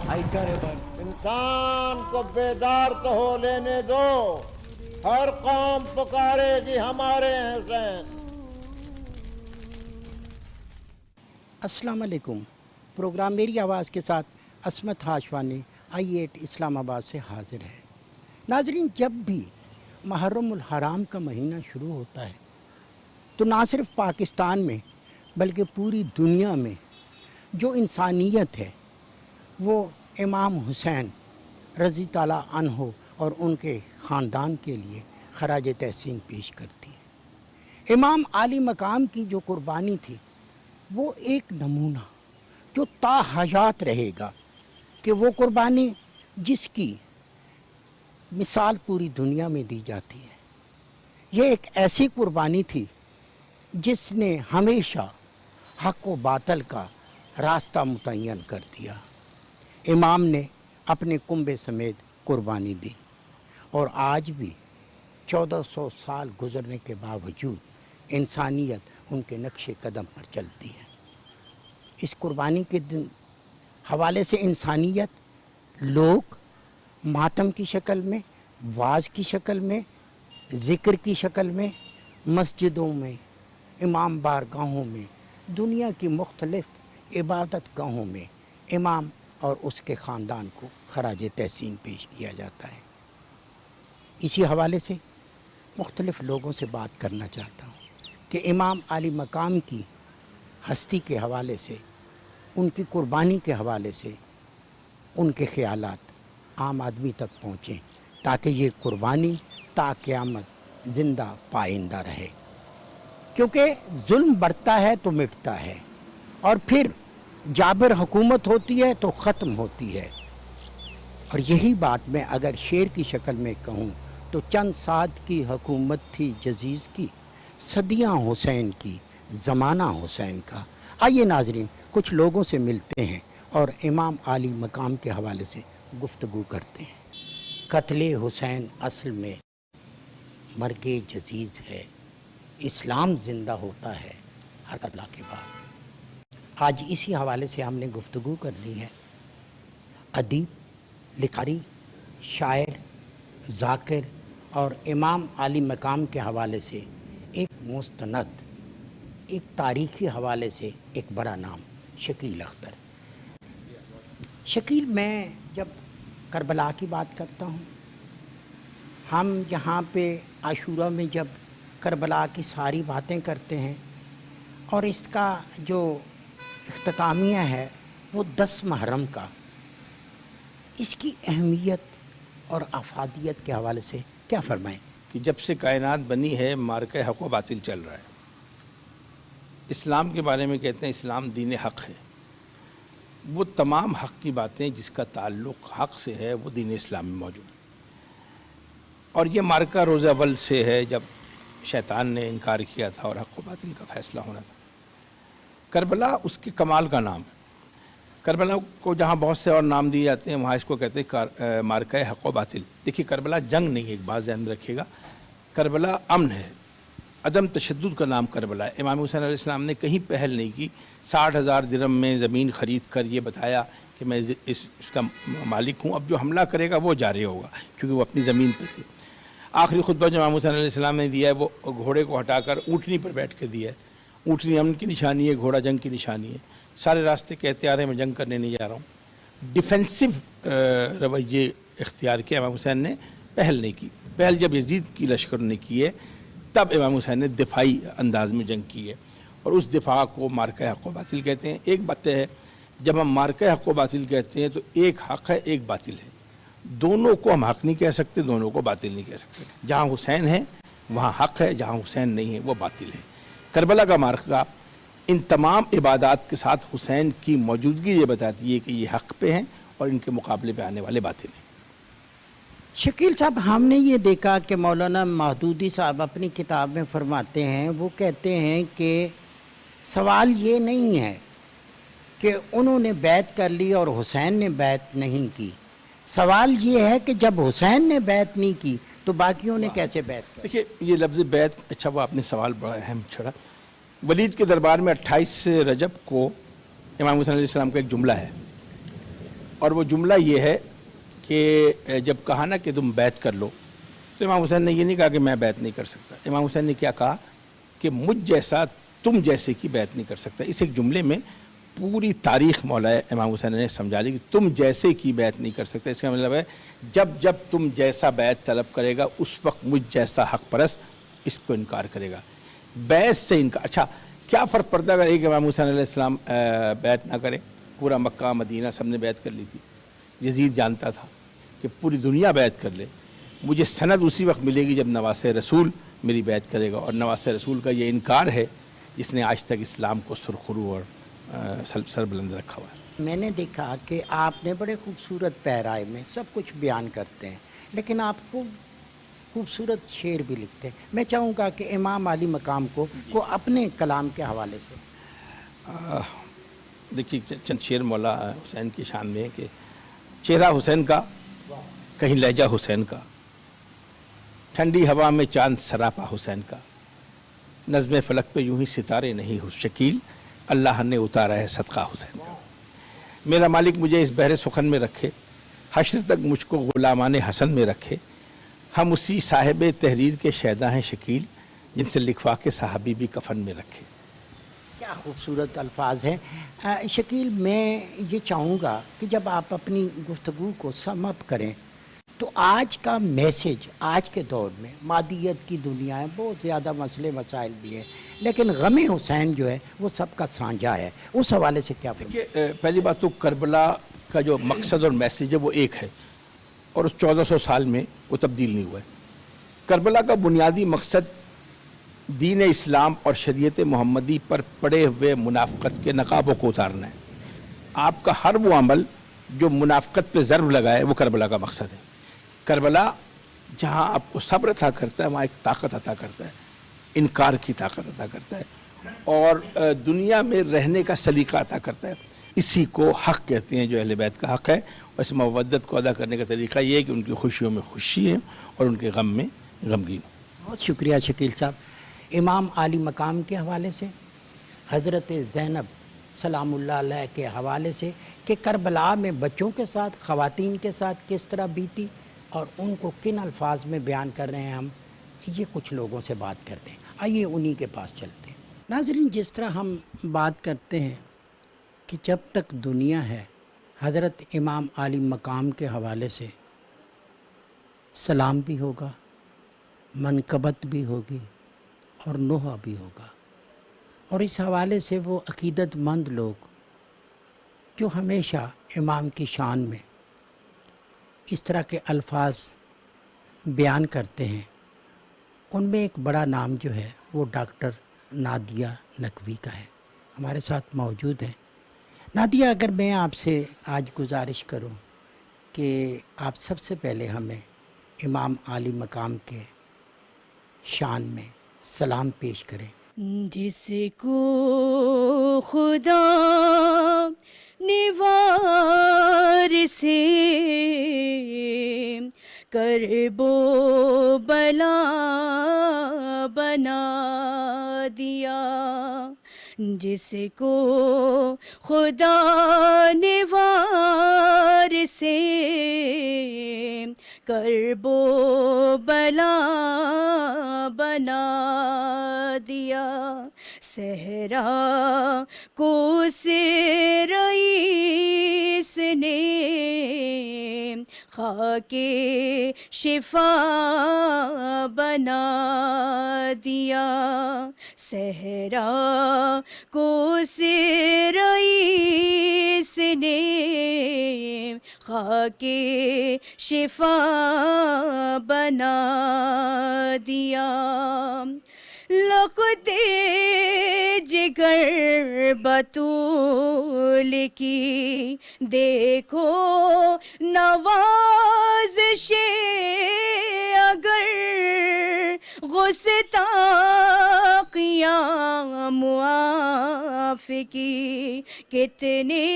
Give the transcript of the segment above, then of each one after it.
انسان کو بیدار تو ہو لینے دو، ہر قوم پکارے گی ہمارے حسین۔ السلام علیکم۔ پروگرام میری آواز کے ساتھ عصمت ہاشوانی I8 اسلام آباد سے حاضر ہے۔ ناظرین، جب بھی محرم الحرام کا مہینہ شروع ہوتا ہے تو نہ صرف پاکستان میں بلکہ پوری دنیا میں جو انسانیت ہے وہ امام حسین رضی تعالیٰ عنہ اور ان کے خاندان کے لیے خراج تحسین پیش کرتی ہے۔ امام عالی مقام کی جو قربانی تھی وہ ایک نمونہ جو تا حیات رہے گا کہ وہ قربانی جس کی مثال پوری دنیا میں دی جاتی ہے، یہ ایک ایسی قربانی تھی جس نے ہمیشہ حق و باطل کا راستہ متعین کر دیا۔ امام نے اپنے کنبے سمیت قربانی دی اور آج بھی 1400 سال گزرنے کے باوجود انسانیت ان کے نقش قدم پر چلتی ہے۔ اس قربانی کے حوالے سے انسانیت لوگ ماتم کی شکل میں، واعظ کی شکل میں، ذکر کی شکل میں، مسجدوں میں، امام بارگاہوں میں، دنیا کی مختلف عبادت گاہوں میں امام اور اس کے خاندان کو خراج تحسین پیش کیا جاتا ہے۔ اسی حوالے سے مختلف لوگوں سے بات کرنا چاہتا ہوں کہ امام عالی مقام کی ہستی کے حوالے سے، ان کی قربانی کے حوالے سے ان کے خیالات عام آدمی تک پہنچیں تاکہ یہ قربانی تا قیامت زندہ پائندہ رہے، کیونکہ ظلم بڑھتا ہے تو مٹتا ہے اور پھر جابر حکومت ہوتی ہے تو ختم ہوتی ہے۔ اور یہی بات میں اگر شعر کی شکل میں کہوں تو چند سعد کی حکومت تھی جزیز کی، صدیاں حسین کی، زمانہ حسین کا۔ آئیے ناظرین کچھ لوگوں سے ملتے ہیں اور امام عالی مقام کے حوالے سے گفتگو کرتے ہیں۔ قتل حسین اصل میں مرگ جزیز ہے، اسلام زندہ ہوتا ہے ہر کربلا کے بعد۔ آج اسی حوالے سے ہم نے گفتگو کرنی ہے ادیب، لکھاری، شاعر، ذاکر اور امام عالی مقام کے حوالے سے ایک مستند، ایک تاریخی حوالے سے ایک بڑا نام، شکیل اختر۔ شکیل، میں جب کربلا کی بات کرتا ہوں، ہم یہاں پہ عاشورہ میں جب کربلا کی ساری باتیں کرتے ہیں اور اس کا جو اختتامیہ ہے وہ 10 محرم کا، اس کی اہمیت اور افادیت کے حوالے سے کیا فرمائیں؟ کہ جب سے کائنات بنی ہے معرکہ حق و باطل چل رہا ہے۔ اسلام کے بارے میں کہتے ہیں اسلام دین حق ہے، وہ تمام حق کی باتیں جس کا تعلق حق سے ہے وہ دین اسلام میں موجود ہے۔ اور یہ معرکہ روز اول سے ہے جب شیطان نے انکار کیا تھا اور حق و باطل کا فیصلہ ہونا تھا۔ کربلا اس کے کمال کا نام ہے۔ کربلا کو جہاں بہت سے اور نام دیے جاتے ہیں وہاں اس کو کہتے ہیں معرکہ حق و باطل۔ دیکھیے کربلا جنگ نہیں ہے، ایک بات ذہن میں رکھیے گا، کربلا امن ہے، عدم تشدد کا نام کربلا ہے۔ امام حسین علیہ السلام نے کہیں پہل نہیں کی، 60,000 درہم میں زمین خرید کر یہ بتایا کہ میں اس کا مالک ہوں، اب جو حملہ کرے گا وہ جارح ہوگا، کیونکہ وہ اپنی زمین پہ تھے۔ آخری خطبہ جو امام حسین علیہ السلام نے دیا ہے وہ گھوڑے کو ہٹا کر اونٹنی پر بیٹھ کے دیا ہے۔ اونٹنی امن کی نشانی ہے، گھوڑا جنگ کی نشانی ہے۔ سارے راستے کہتے آ رہے ہیں میں جنگ کرنے نہیں جا رہا ہوں۔ ڈیفینسو رویے اختیار کیا امام حسین نے، پہل نہیں کی۔ پہل جب یزید کی لشکر نے کی ہے تب امام حسین نے دفاعی انداز میں جنگ کی ہے، اور اس دفاع کو معرکہ حق و باطل کہتے ہیں۔ ایک بات ہے، جب ہم معرکہ حق و باطل کہتے ہیں تو ایک حق ہے ایک باطل ہے، دونوں کو ہم حق نہیں کہہ سکتے، دونوں کو باطل نہیں کہہ سکتے۔ جہاں حسین ہے وہاں حق ہے، جہاں حسین نہیں ہے وہ باطل ہے۔ کربلا کا معرکہ ان تمام عبادات کے ساتھ حسین کی موجودگی یہ بتاتی ہے کہ یہ حق پہ ہیں اور ان کے مقابلے پہ آنے والے باطل ہیں۔ شکیل صاحب، ہم نے یہ دیکھا کہ مولانا مودودی صاحب اپنی کتاب میں فرماتے ہیں، وہ کہتے ہیں کہ سوال یہ نہیں ہے کہ انہوں نے بیعت کر لی اور حسین نے بیعت نہیں کی، سوال یہ ہے کہ جب حسین نے بیعت نہیں کی تو باقیوں نے کیسے بیعت کی؟ دیکھیے یہ لفظ بیعت، اچھا وہ آپ نے سوال بڑا اہم چھڑا۔ ولید کے دربار میں 28 رجب کو امام حسین علیہ السلام کا ایک جملہ ہے، اور وہ جملہ یہ ہے کہ جب کہا نا کہ تم بیعت کر لو تو امام حسین نے یہ نہیں کہا کہ میں بیعت نہیں کر سکتا. امام حسین نے کیا کہا کہ مجھ جیسا تم جیسے کی بیعت نہیں کر سکتا. اس ایک جملے میں پوری تاریخ مولا امام حسین نے سمجھا دی کہ تم جیسے کی بیعت نہیں کر سکتے. اس کا مطلب ہے جب تم جیسا بیعت طلب کرے گا اس وقت مجھ جیسا حق پرست اس کو انکار کرے گا. بیعت سے انکار. اچھا کیا فرق پڑتا ہے اگر ایک امام حسین علیہ السلام بیعت نہ کرے؟ پورا مکہ مدینہ سب نے بیعت کر لی تھی. یزید جانتا تھا کہ پوری دنیا بیعت کر لے مجھے سند اسی وقت ملے گی جب نواسہ رسول میری بیعت کرے گا. اور نواسہ رسول کا یہ انکار ہے جس نے آج تک اسلام کو سرخرو اور سر بلند رکھا ہوا ہے. میں نے دیکھا کہ آپ نے بڑے خوبصورت پیرائے میں سب کچھ بیان کرتے ہیں، لیکن آپ خوبصورت شعر بھی لکھتے ہیں. میں چاہوں گا کہ امام علی مقام کو اپنے کلام کے حوالے سے دیکھیے چند شعر مولا حسین کی شان میں ہے کہ چہرہ حسین کا کہیں لہجہ حسین کا، ٹھنڈی ہوا میں چاند سراپا حسین کا، نظم فلک پہ یوں ہی ستارے نہیں شکیل، اللہ نے اتارا ہے صدقہ حسین کا. میرا مالک مجھے اس بحر سخن میں رکھے، حشر تک مجھ کو غلامان حسن میں رکھے، ہم اسی صاحب تحریر کے شیدا ہیں شکیل، جن سے لکھوا کے صحابی بھی کفن میں رکھے. کیا خوبصورت الفاظ ہیں. شکیل میں یہ چاہوں گا کہ جب آپ اپنی گفتگو کو سم اپ کریں تو آج کا میسیج، آج کے دور میں مادیت کی دنیا ہے، بہت زیادہ مسئلے مسائل بھی ہیں، لیکن غم حسین جو ہے وہ سب کا سانجا ہے. اس حوالے سے کیا فرمائیں؟ پہلی بات تو کربلا کا جو مقصد اور میسیج ہے وہ ایک ہے اور اس 1400 سال میں وہ تبدیل نہیں ہوا ہے. کربلا کا بنیادی مقصد دین اسلام اور شریعت محمدی پر پڑے ہوئے منافقت کے نقابوں کو اتارنا ہے. آپ کا ہر وہ عمل جو منافقت پہ ضرب لگائے وہ کربلا کا مقصد ہے. کربلا جہاں آپ کو صبر عطا کرتا ہے وہاں ایک طاقت عطا کرتا ہے، انکار کی طاقت عطا کرتا ہے اور دنیا میں رہنے کا سلیقہ عطا کرتا ہے. اسی کو حق کہتے ہیں جو اہل بیت کا حق ہے. اور اس مودت کو ادا کرنے کا طریقہ یہ ہے کہ ان کی خوشیوں میں خوشی ہے اور ان کے غم میں غمگین. بہت شکریہ شکیل صاحب. امام علی مقام کے حوالے سے، حضرت زینب سلام اللہ علیہ کے حوالے سے کہ کربلا میں بچوں کے ساتھ، خواتین کے ساتھ کس طرح بیتی اور ان کو کن الفاظ میں بیان کر رہے ہیں، ہم یہ کچھ لوگوں سے بات کرتے ہیں. آئیے انہی کے پاس چلتے ہیں. ناظرین، جس طرح ہم بات کرتے ہیں کہ جب تک دنیا ہے حضرت امام علی مقام کے حوالے سے سلام بھی ہوگا، منقبت بھی ہوگی اور نوحہ بھی ہوگا. اور اس حوالے سے وہ عقیدت مند لوگ جو ہمیشہ امام کی شان میں اس طرح کے الفاظ بیان کرتے ہیں، ان میں ایک بڑا نام جو ہے وہ ڈاکٹر نادیہ نقوی کا ہے. ہمارے ساتھ موجود ہیں. نادیہ، اگر میں آپ سے آج گزارش کروں کہ آپ سب سے پہلے ہمیں امام علی مقام کے شان میں سلام پیش کریں. جس کو خدا نوار سے کرب و بلا بنا دیا، جس کو خدا نوار سے کرب و بلا بنا دیا، صحرا کو سے رئیس نے خاک شفا بنا دیا، صحرا کو سے رئیس نے خاک شفا بنا دیا، لخت جگر بطول کی دیکھو نوازش، اگر گستاخیاں معاف کی، کتنے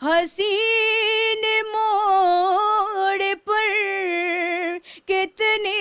حسین موڑ پر، کتنے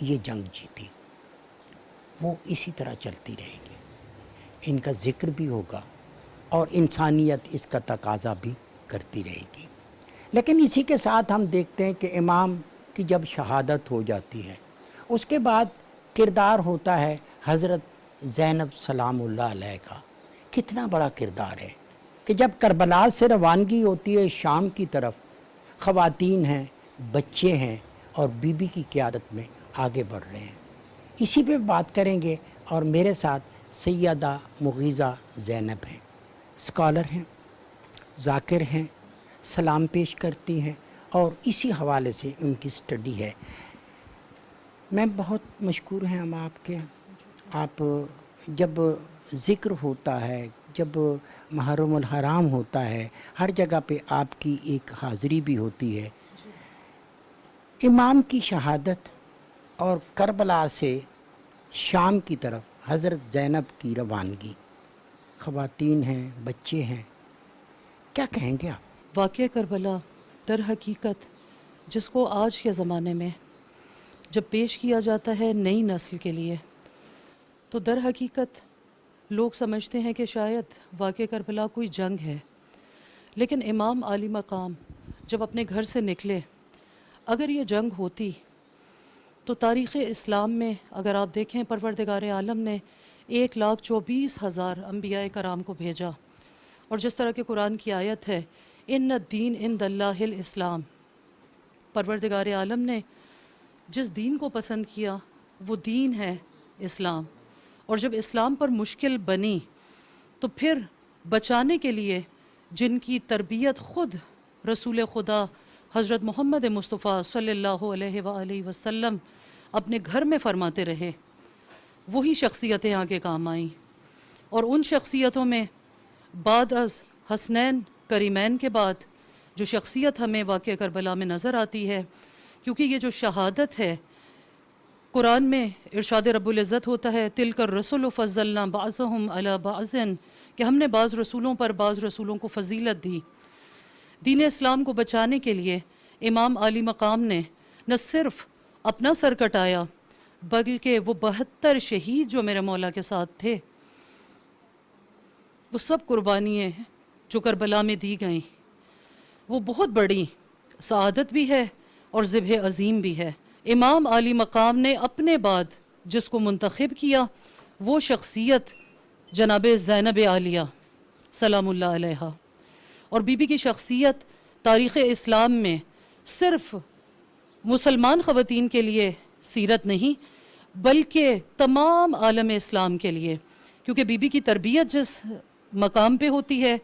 یہ جنگ جیتی، وہ اسی طرح چلتی رہے گی، ان کا ذکر بھی ہوگا اور انسانیت اس کا تقاضا بھی کرتی رہے گی۔ لیکن اسی کے ساتھ ہم دیکھتے ہیں کہ امام کی جب شہادت ہو جاتی ہے، اس کے بعد کردار ہوتا ہے حضرت زینب سلام اللہ علیہ کا۔ کتنا بڑا کردار ہے کہ جب کربلا سے روانگی ہوتی ہے شام کی طرف، خواتین ہیں، بچے ہیں اور بی بی کی قیادت میں آگے بڑھ رہے ہیں۔ اسی پہ بات کریں گے، اور میرے ساتھ سیدہ مغیثہ زینب ہیں، اسکالر ہیں، ذاکر ہیں، سلام پیش کرتی ہیں اور اسی حوالے سے ان کی سٹڈی ہے۔ میں بہت مشکور ہیں ہم آپ کے، آپ جب ذکر ہوتا ہے، جب محرم الحرام ہوتا ہے، ہر جگہ پہ آپ کی ایک حاضری بھی ہوتی ہے۔ امام کی شہادت اور کربلا سے شام کی طرف حضرت زینب کی روانگی، خواتین ہیں، بچے ہیں، کیا کہیں گے آپ؟ واقعہ کربلا در حقیقت جس کو آج کے زمانے میں جب پیش کیا جاتا ہے نئی نسل کے لیے، تو در حقیقت لوگ سمجھتے ہیں کہ شاید واقعہ کربلا کوئی جنگ ہے، لیکن امام عالی مقام جب اپنے گھر سے نکلے، اگر یہ جنگ ہوتی تو تاریخ اسلام میں اگر آپ دیکھیں پروردگار عالم نے 1,24,000 انبیاء کرام کو بھیجا، اور جس طرح کہ قرآن کی آیت ہے ان الدین عند اللہ الاسلام، پروردگار عالم نے جس دین کو پسند کیا وہ دین ہے اسلام، اور جب اسلام پر مشکل بنی تو پھر بچانے کے لیے جن کی تربیت خود رسول خدا حضرت محمد مصطفیٰ صلی اللہ علیہ وآلہ وسلم اپنے گھر میں فرماتے رہے، وہی شخصیتیں آگے کام آئیں، اور ان شخصیتوں میں بعد از حسنین کریمین کے بعد جو شخصیت ہمیں واقعہ کربلا میں نظر آتی ہے، کیونکہ یہ جو شہادت ہے، قرآن میں ارشاد رب العزت ہوتا ہے تلک الرسل فضلنا بعضهم علی بعض، کہ ہم نے بعض رسولوں پر بعض رسولوں کو فضیلت دی۔ دین اسلام کو بچانے کے لیے امام عالی مقام نے نہ صرف اپنا سر کٹایا، بلکہ وہ 72 شہید جو میرے مولا کے ساتھ تھے، وہ سب قربانیاں جو کربلا میں دی گئیں، وہ بہت بڑی سعادت بھی ہے اور ذبح عظیم بھی ہے۔ امام عالی مقام نے اپنے بعد جس کو منتخب کیا وہ شخصیت جناب زینب عالیہ سلام اللہ علیہا، اور بی بی کی شخصیت تاریخ اسلام میں صرف مسلمان خواتین کے لیے سیرت نہیں بلکہ تمام عالم اسلام کے لیے، کیونکہ بی بی کی تربیت جس مقام پہ ہوتی ہے،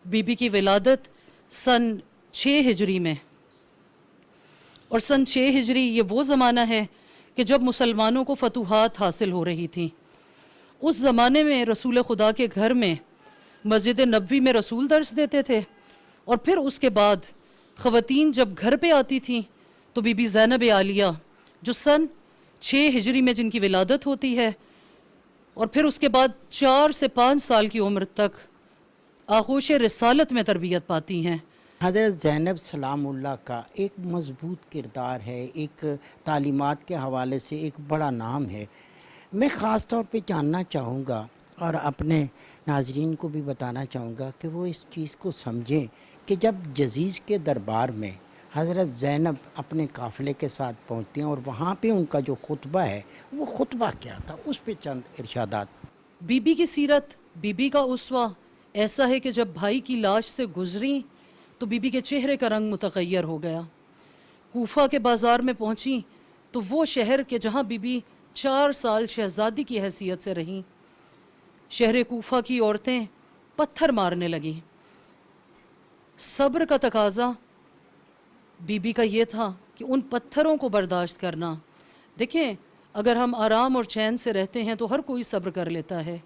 بی بی کی ولادت سن 6 ہجری میں، اور سن 6 ہجری یہ وہ زمانہ ہے کہ جب مسلمانوں کو فتوحات حاصل ہو رہی تھیں۔ اس زمانے میں رسول خدا کے گھر میں مسجد نبوی میں رسول درس دیتے تھے، اور پھر اس کے بعد خواتین جب گھر پہ آتی تھیں تو بی بی زینب عالیہ جو سن 6 ہجری میں جن کی ولادت ہوتی ہے، اور پھر اس کے بعد 4 سے 5 سال کی عمر تک آغوش رسالت میں تربیت پاتی ہیں۔ حضرت زینب سلام اللہ کا ایک مضبوط کردار ہے، ایک تعلیمات کے حوالے سے ایک بڑا نام ہے۔ میں خاص طور پہ جاننا چاہوں گا اور اپنے ناظرین کو بھی بتانا چاہوں گا کہ وہ اس چیز کو سمجھیں کہ جب جزیز کے دربار میں حضرت زینب اپنے قافلے کے ساتھ پہنچتی ہیں اور وہاں پہ ان کا جو خطبہ ہے وہ خطبہ کیا تھا، اس پہ چند ارشادات۔ بی بی کی سیرت، بی بی کا اسوہ ایسا ہے کہ جب بھائی کی لاش سے گزریں تو بی بی کے چہرے کا رنگ متغیر ہو گیا۔ کوفہ کے بازار میں پہنچیں تو وہ شہر کہ جہاں بی بی 4 سال شہزادی کی حیثیت سے رہیں، شہر کوفہ کی عورتیں پتھر مارنے لگیں۔ صبر کا تقاضا بی بی کا یہ تھا کہ ان پتھروں کو برداشت کرنا۔ دیکھیں، اگر ہم آرام اور چین سے رہتے ہیں تو ہر کوئی صبر کر لیتا ہے،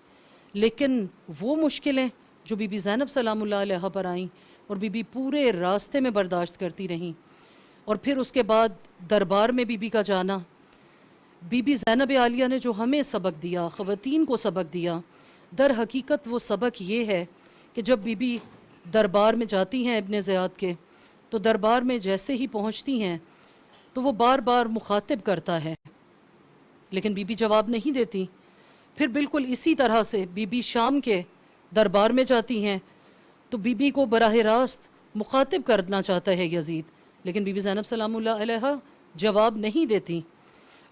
لیکن وہ مشکلیں جو بی بی زینب سلام اللہ علیہ پر آئیں اور بی بی پورے راستے میں برداشت کرتی رہیں، اور پھر اس کے بعد دربار میں بی بی کا جانا، بی بی زینب عالیہ نے جو ہمیں سبق دیا، خواتین کو سبق دیا، در حقیقت وہ سبق یہ ہے کہ جب بی بی دربار میں جاتی ہیں ابن زیاد کے، تو دربار میں جیسے ہی پہنچتی ہیں تو وہ بار بار مخاطب کرتا ہے لیکن بی بی جواب نہیں دیتی. پھر بالکل اسی طرح سے بی بی شام کے دربار میں جاتی ہیں تو بی بی کو براہ راست مخاطب کرنا چاہتا ہے یزید، لیکن بی بی زینب سلام اللہ علیہا جواب نہیں دیتی،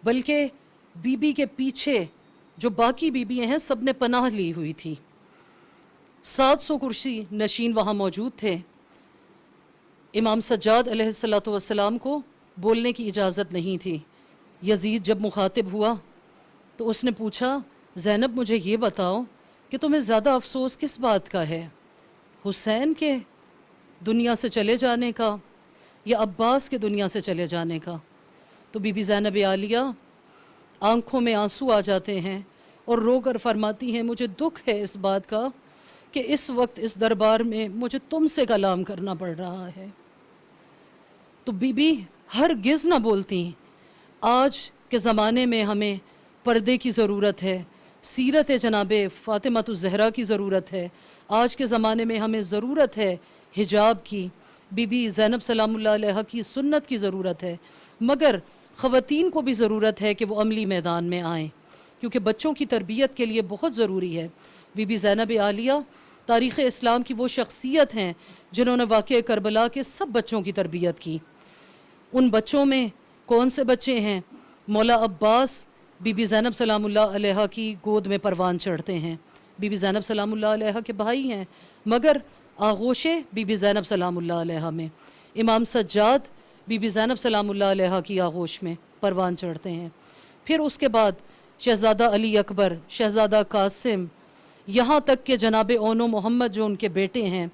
بلکہ بی بی کے پیچھے جو باقی بی بی ہیں سب نے پناہ لی ہوئی تھی. 700 کرسی نشین وہاں موجود تھے. امام سجاد علیہ السلام کو بولنے کی اجازت نہیں تھی. یزید جب مخاطب ہوا تو اس نے پوچھا، زینب مجھے یہ بتاؤ کہ تمہیں زیادہ افسوس کس بات کا ہے، حسین کے دنیا سے چلے جانے کا یا عباس کے دنیا سے چلے جانے کا؟ تو بی بی زینب عالیہ آنکھوں میں آنسو آ جاتے ہیں اور رو کر فرماتی ہیں، مجھے دکھ ہے اس بات کا کہ اس وقت اس دربار میں مجھے تم سے کلام کرنا پڑ رہا ہے. تو بی بی ہرگز نہ بولتی. آج کے زمانے میں ہمیں پردے کی ضرورت ہے، سیرت جناب فاطمہ الزہرا کی ضرورت ہے. آج کے زمانے میں ہمیں ضرورت ہے حجاب کی، بی بی زینب سلام اللہ علیہ کی سنت کی ضرورت ہے. مگر خواتین کو بھی ضرورت ہے کہ وہ عملی میدان میں آئیں، کیونکہ بچوں کی تربیت کے لیے بہت ضروری ہے. بی بی زینب عالیہ تاریخ اسلام کی وہ شخصیت ہیں جنہوں نے واقعہ کربلا کے سب بچوں کی تربیت کی. ان بچوں میں کون سے بچے ہیں؟ مولا عباس بی بی زینب سلام اللہ علیہ کی گود میں پروان چڑھتے ہیں، بی بی زینب سلام اللہ علیہ کے بھائی ہیں، مگر آغوشے بی بی زینب سلام اللہ علیہ میں. امام سجاد بی بی زینب سلام اللہ علیہ کی آغوش میں پروان چڑھتے ہیں. پھر اس کے بعد شہزادہ علی اکبر، شہزادہ قاسم، یہاں تک کہ جناب اونو محمد جو ان کے بیٹے ہیں،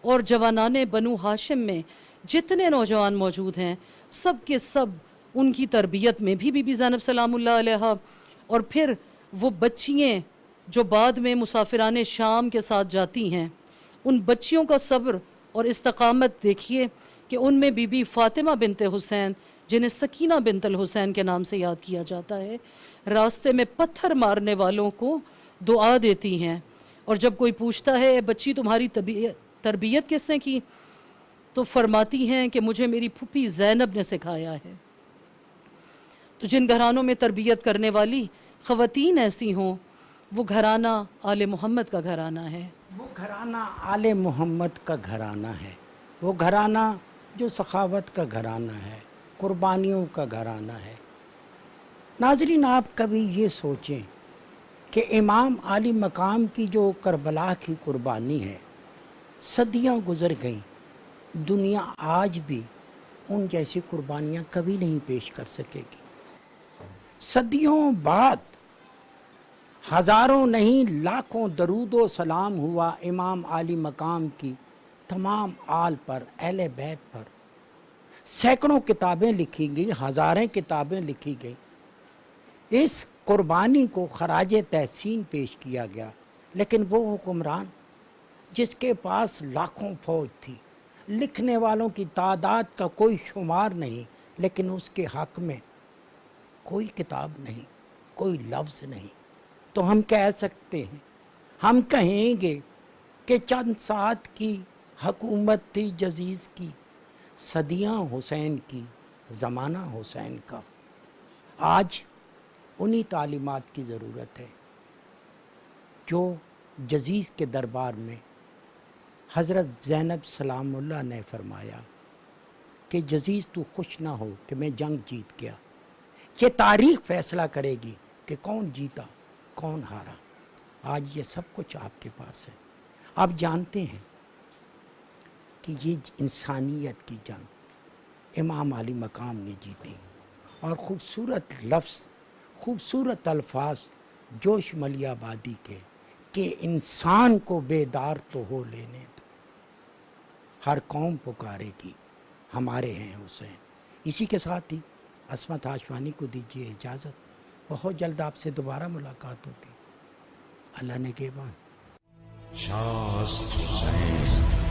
اور جوانان بنو ہاشم میں جتنے نوجوان موجود ہیں سب کے سب ان کی تربیت میں بھی بی بی زینب سلام اللہ علیہ. اور پھر وہ بچیاں جو بعد میں مسافران شام کے ساتھ جاتی ہیں، ان بچیوں کا صبر اور استقامت دیکھیے کہ ان میں بی بی فاطمہ بنت حسین، جنہیں سکینہ بنت الحسین کے نام سے یاد کیا جاتا ہے، راستے میں پتھر مارنے والوں کو دعا دیتی ہیں. اور جب کوئی پوچھتا ہے بچی تمہاری تربیت کس نے کی، تو فرماتی ہیں کہ مجھے میری پھوپھی زینب نے سکھایا ہے. تو جن گھرانوں میں تربیت کرنے والی خواتین ایسی ہوں، وہ گھرانہ آل محمد کا گھرانہ ہے. وہ گھرانہ آل محمد کا گھرانہ ہے، وہ گھرانہ جو سخاوت کا گھرانہ ہے، قربانیوں کا گھرانہ ہے. ناظرین، آپ کبھی یہ سوچیں کہ امام عالی مقام کی جو کربلا کی قربانی ہے، صدیاں گزر گئیں، دنیا آج بھی ان جیسی قربانیاں کبھی نہیں پیش کر سکے گی. صدیوں بعد ہزاروں نہیں لاکھوں درود و سلام ہوا امام عالی مقام کی تمام آل پر، اہل بیت پر. سینکڑوں کتابیں لکھی گئی، ہزاریں کتابیں لکھی گئی. اس قربانی کو خراج تحسین پیش کیا گیا. لیکن وہ حکمران جس کے پاس لاکھوں فوج تھی، لکھنے والوں کی تعداد کا کوئی شمار نہیں، لیکن اس کے حق میں کوئی کتاب نہیں، کوئی لفظ نہیں، تو ہم کہہ سکتے ہیں، ہم کہیں گے کہ چند ساعت کی حکومت تھی جزیز کی، صدیاں حسین کی، زمانہ حسین کا. آج انہی تعلیمات کی ضرورت ہے جو جزیز کے دربار میں حضرت زینب سلام اللہ نے فرمایا کہ جزیز تو خوش نہ ہو کہ میں جنگ جیت گیا. یہ تاریخ فیصلہ کرے گی کہ کون جیتا کون ہارا. آج یہ سب کچھ آپ کے پاس ہے. آپ جانتے ہیں کہ یہ انسانیت کی جنگ امام علی مقام نے جیتی، اور خوبصورت لفظ، خوبصورت الفاظ جوش ملی آبادی کے کہ انسان کو بیدار تو ہو لینے دو، ہر قوم پکارے گی ہمارے ہیں حسین. اسی کے ساتھ ہی عصمت ہاشوانی کو دیجیے اجازت. بہت جلد آپ سے دوبارہ ملاقات ہوگی. اللہ نگہبان. شاست حسین.